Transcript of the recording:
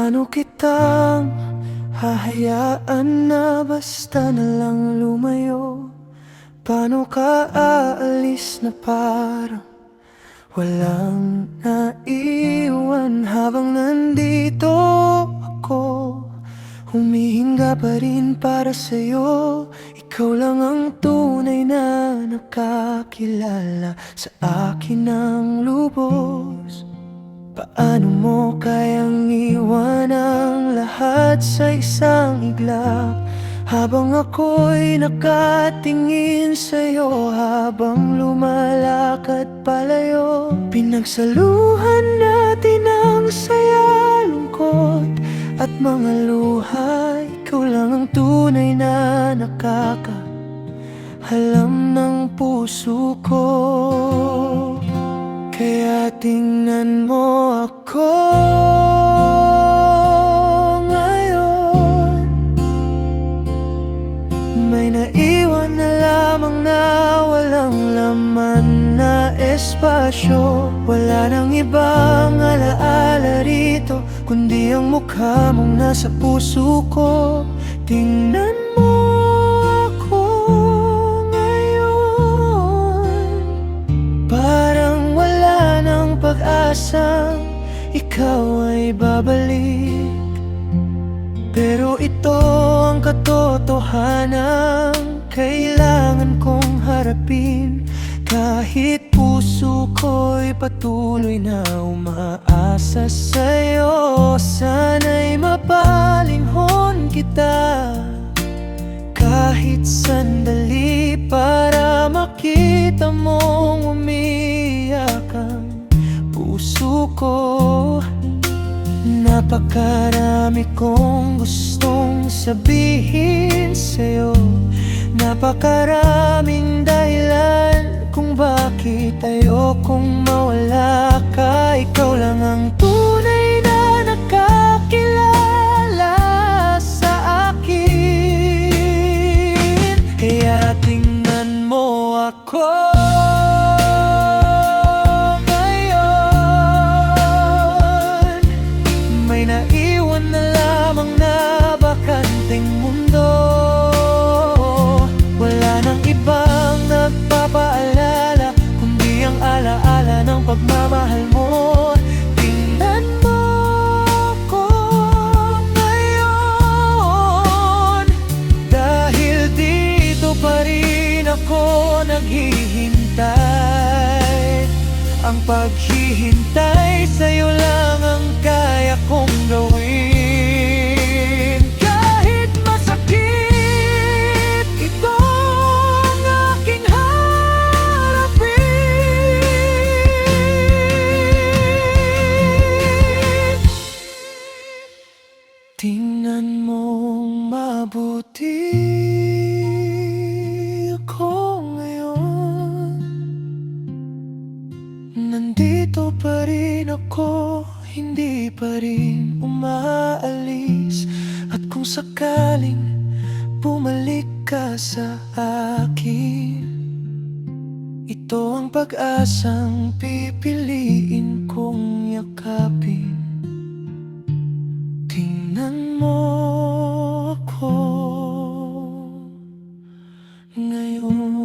Paano kitang hahayaan na basta na lang lumayo? Paano ka aalis na parang walang naiwan? Habang nandito ako, humihinga pa rin para sa'yo. Ikaw lang ang tunay na nakakilala sa akin ng lubos. Paano mo kayang iwan ang lahat sa isang iglap? Habang ako'y nakatingin sa'yo, habang lumalakad palayo, pinagsaluhan natin ang saya, lungkot at mga luha. Ikaw lang ang tunay na nakakahalam ng puso ko. Kaya tingnan mo ako ngayon. May naiwan na lamang na walang laman na espasyo. Wala nang ibang alaala rito, kundi ang mukha mong nasa puso ko. Tingnan mo ako ngayon. Parang wala nang pag-asang ikaw ay babalik, pero ito ang katotohanan kailangan kong harapin. Kahit puso ko'y patuloy na umaasa sa'yo, sana'y mapalinghon kita kahit sandali, para makita mong umiyak ang puso ko. Napakarami kong gustong sabihin sa'yo, napakaraming dahilan kung bakit ayokong mawala ka. Ikaw lang ang tunay na nakakilala sa akin. Kaya tingnan mo ako ngayon. May naiwan na lamang na bakanteng mundo. Wala nang ibang nagpapaalala, kundi ang alaala ng pagmamahal mo. Tingnan mo ko ngayon, dahil dito pa rin ako naghihintay. Ang paghihintay sa'yo lang ang kaya kong gawin. Kahit masakit itong aking harapin, tingnan mong mabuti ako ngayon. Nandito pa rin ako, hindi pa rin umaalis. At kung sakaling bumalik ka sa akin, ito ang pag-asang pipiliin kong yakapin. Tingnan mo ako ngayon.